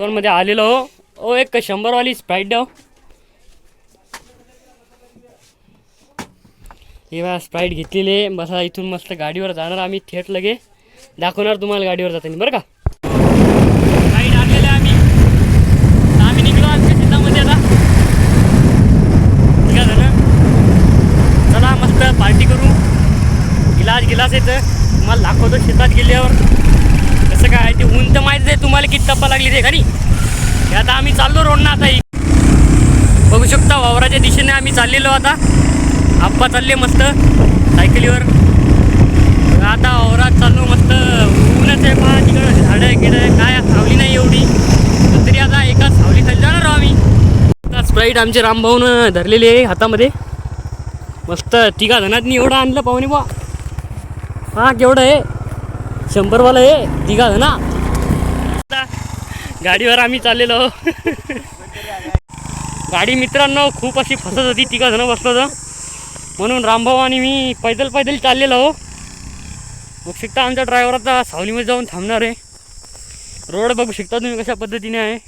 आयकॉनमध्ये आलेलो हो. ओ एक 100वाली स्प्राईट द्या. हे बघा स्प्राईट घेतलेली आहे. बसा इथून मस्त गाडीवर जाणार आम्ही थेट लगे दाखवणार तुम्हाला गाडीवर जाताना बरं का. स्प्राईट आणलेले आम्ही निघलो आमच्या शेतामध्ये आता. ठीक आहे ना, चला मस्त पार्टी करू. गिलास येतं तुम्हाला दाखवतो शेतात गेल्यावर कसं काय ते. ऊन तर माहितीच आहे तुम्हाला किती तपा लागली ते खाली. आता आम्ही चाललो रोडनं. आता बघू शकता वावराच्या दिशेने आम्ही चाललेलो. आता आप्पा चालले मस्त सायकलीवर. आता वावरात चाललो मस्त. ऊनच आहे पहा तिकडं. झाडं गिडं काय सावली नाही एवढी तरी आता एका सावली खाली जाणार आहो आम्ही. आता स्प्राईट आमचे रामभाऊनं धरलेली आहे हातामध्ये. मस्त 3 जणांनी एवढं आणलं पाहुणे बा. हा केवढं आहे 100वाला आहे 3 जणा. गाडीवर आम्ही चाललेलो. गाडी मित्रांनो खूप अशी फसत होती. 3 जण बसलो होतो म्हणून रामभाऊ आणि मी पैदल चाललेलो हो. बघू शकता आमच्या ड्रायव्हर आता सावलीमध्ये जाऊन थांबणार आहे. रोड बघू शकता तुम्ही कशा पद्धतीने आहे.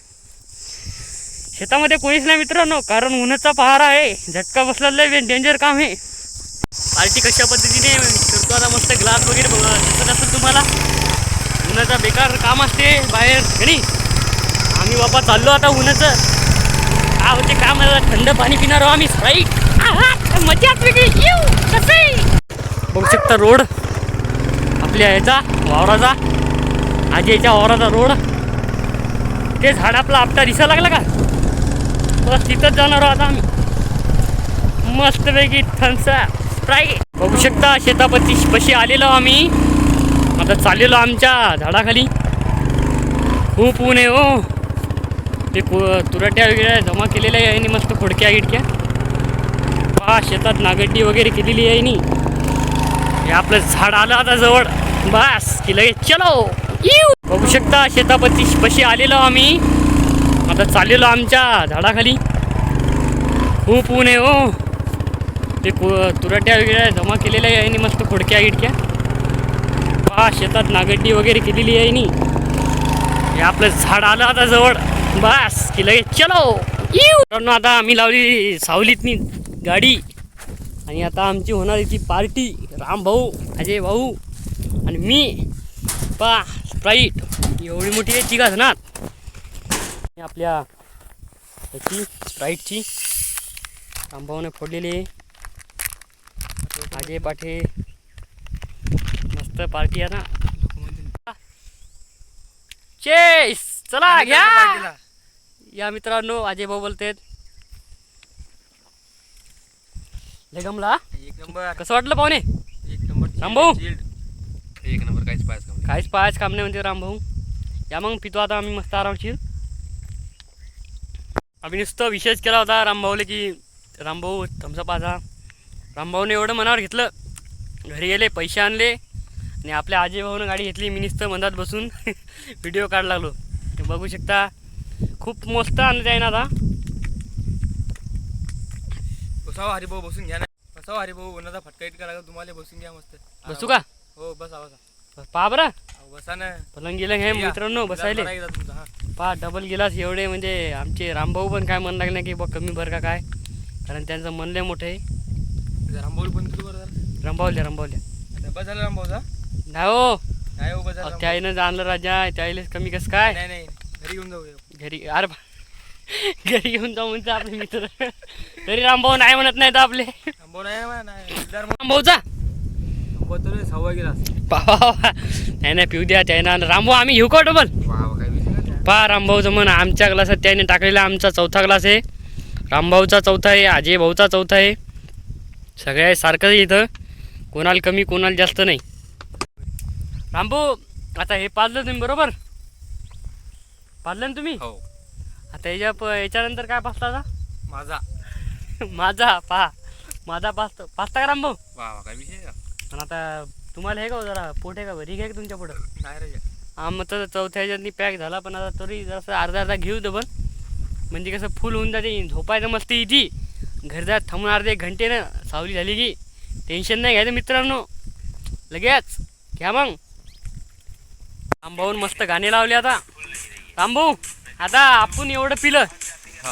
शेतामध्ये कोणीच नाही मित्रांनो कारण उन्हाचा पहारा आहे. झटका बसलेला आहे. डेंजर काम आहे. पार्टी कशा पद्धतीने करतो आता मस्त. ग्लास वगैरे दिसत असेल तुम्हाला. उन्हाचा बेकार काम असते बाहेर घरी. आम्ही बाबा चाललो आता उन्हाचं काय होते काम. थंड पाणी पिणार आहो आम्ही स्प्राईट. मजाच वेगळी. बघू शकता रोड आपल्या याचा वावराचा. आजी याच्या वावराचा रोड. ते झाड आपला आपटा दिसायला लागला का बस तिथंच जाणार आहोत आता आम्ही मस्तपैकी थम्सअप स्प्राईट. बघू शकता शेतापशी आलेलो आम्ही. आता चाललेलो आमच्या झाडाखाली. खूप ऊन आहे हो. ते तुरट्या वगैरे जमा केलेल्या आहे आणि मस्त खोडक्या गिडक्या पहा. शेतात नागड्डी वगैरे केलेली आहे नी. हे आपलं झाड आलं आता जवळ बस की लगेच चलो. बघू शकता शेतापशी आलेलो आम्ही. आता चाललेलो आमच्या झाडाखाली. खूप ऊन आहे हो. ते तुरट्या वगैरे जमा केलेल्या आहे आणि मस्त खोडक्या गिडक्या पहा. शेतात नागड्डी वगैरे केलेली आहे नी. हे आपलं झाड आलं आता जवळ बस की लगेच चलो. आता आम्ही लावली सावलीतनी गाडी आणि आता आमची होणार याची पार्टी. रामभाऊ अजय भाऊ आणि मी पा स्प्राईट एवढी मोठी आहे 3 जणात. आपल्या याची स्प्राईटची रामभाऊने फोडलेली आहे. अजय पाठे मस्त पार्टी आहे ना. चेस चला घ्या. या मित्रांनो अजय भाऊ बोलतेत. लेगमला 1 नंबर. कसं वाटलं पाहुणे 1 नंबर रामभाऊ. 1 नंबर. काहीच पाहायचं काम नाही म्हणते रामभाऊ. या मग पितो आता आम्ही मस्त आरामशीर. आम्ही नुसतं विशेष केला होता रामभाऊला की रामभाऊ थम्सअप आजा. रामभाऊने एवढं मनावर घेतलं. घरी गेले पैसे आणले आणि आपल्या अजय भाऊनं गाडी घेतली. मी नुसतं मधात बसून व्हिडिओ काढायला लागलो. ते बघू शकता खूप मस्त आणलं आहे ना. आता बसावा हरिभाऊ बसून घ्या ना. बसावा हरिभाऊ. उन्हाचा फटका इतका लागला तुम्हाला. बसून घ्या मस्त. बसू का हो बसा. पहा बरं बसा ना. पलंग गेलं हे मित्रांनो बसायले. पहा डबल गिलास एवढे म्हणजे आमचे रामभाऊ पण काय म्हणू लागले की बघ कमी भर का काय कारण त्यांचं मन लय मोठं आहे. रामभाऊ पण किती बरं रामभाऊल्या बस झालं रामभाऊचा. नाही हो नाही हो बस झालं. त्याईनं आणलं राजा त्याईला कमी कसं काय. नाही घरी घेऊन जाऊ. घरी अरे घरी घेऊन जाऊ म्हणतो आपले मित्र. तरी रामभाऊ नाही म्हणत नाहीत आपले. रामभाऊ नाही रामभाऊचा सव्वा गिलास. नाही पिऊ द्या त्यानं. रामभाऊ आम्ही घेऊ का डबल. पहा रामभाऊचं मन आमच्या ग्लासात त्याने टाकलेला आमचा 4था ग्लास आहे. रामभाऊचा 4था आहे. अजय भाऊचा 4था आहे. सगळ्या सारखंच इथं. कोणाला कमी कोणाला जास्त नाही. रामभाऊ आता हे पाजलं तुम्ही बरोबर. पाजलं ना तुम्ही. हो. आता याच्यानंतर काय पाजता आता माझा पहा माझा पाजता का रामभाऊ. काय विषय का. आणि आता तुम्हाला हे का जरा पोट आहे का घरी घ्या तुम्च्या पुढं. नाही रे. मग तर 4थ्या ह्याच्यातनी पॅक झाला पण आता तरी जसं अर्धा घेऊ दे पण म्हणजे कसं फुल होऊन जाते. झोपायचं मस्त इथे घरी जात थांबून अर्धे 1 घंटे ना सावली झाली की टेन्शन नाही घ्यायचं मित्रांनो. लगेच घ्या मग. रामभाऊन मस्त गाणे लावले आता. रामभाऊ आता आपण एवढं पिलं,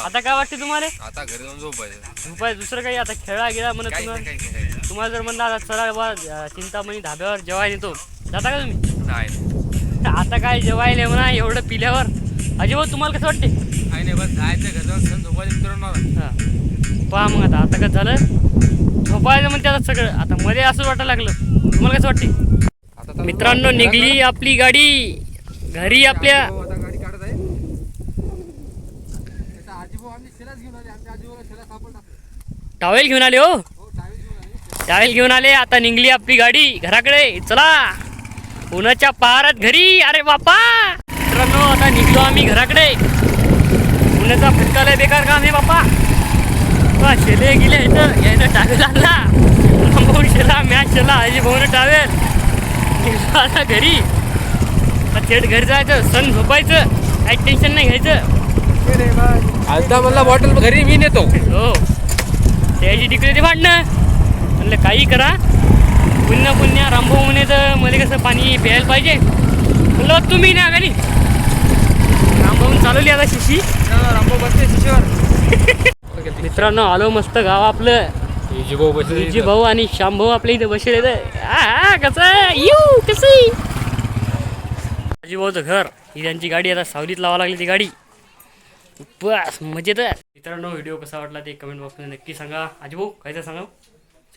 आता काय वाटते तुम्हाला? आता घरी जाऊन झोपायचं. उपाय दुसरं काही आता खेळा गेला म्हणत काही तुम्हाला नाही, काही नाही. तुम्हाला जर म्हणलं आता चला बाबा चिंतामणी धाब्यावर जेवायला येतो, जाता का तुम्ही? नाही आता काय जेवायला म्हणा एवढं पिल्यावर अजिबात तुम्हाला कसं वाटते? काही नाही, बस जायचं घरी जाऊन सण झोपायचं मित्रांनो. हां पहा मग आता आता कसं झालं झोपायला म्हणते आता सगळं, आता मध्ये असंच वाटायला लागलं. तुम्हाला कसं वाटते? मित्रांनो निघली आपली गाडी घरी आपल्या. आता गाडी काढत आहे. त्याचा आजीभाऊ आम्ही शेलाच घेऊन आले. आमच्या आजीभाऊला शेला सापडला. टॉवेल घेऊन आले हो, टावेल घेऊन आले. टॉवेल घेऊन आले. आता निघली आपली गाडी घराकडे. चला उन्हाच्या पहारात घरी. अरे बापा मित्रांनो आता निघलो आम्ही घराकडे. उन्हाचा फटका लय बेकार काम आहे बापा. शेले गेले इथं यायनं टावेल आणला, भाऊन शेला मॅच शेला आजी भाऊन टावेल. निघलो आता घरी. आता थेट घरी जायचं, सण झोपायचं, काही टेन्शन नाही घ्यायचं. आता मला बॉटल घरी मी नेतो. हो त्याची तिकडे ते भांडणं म्हणलं काही करा. पुण्या रामभाऊ म्हणे तर मध्ये कसं पाणी प्यायला पाहिजे म्हणलं तुम्ही ना घरी. रामभाऊन चालवली आता शिशी. रामभाऊ बसले शिशीवर. मित्रांनो आलो मस्त गाव आपलं. आजीभाऊ बसले. तुझी भाऊ आणि श्याम भाऊ आपल्या इथे बसले. कसं येऊ कसं आजीभाऊचं घर ही त्यांची गाडी. आता सावलीत लावा लागली ती गाडी. बस मजेत. मित्रांनो व्हिडिओ कसा वाटला ते कमेंट बॉक्समध्ये नक्की सांगा. आजीभाऊ कायचं सांगा?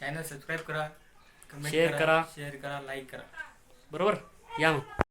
चॅनल सबस्क्राईब करा, कमेंट शेअर करा. शेअर करा, लाईक करा. बरोबर या मग.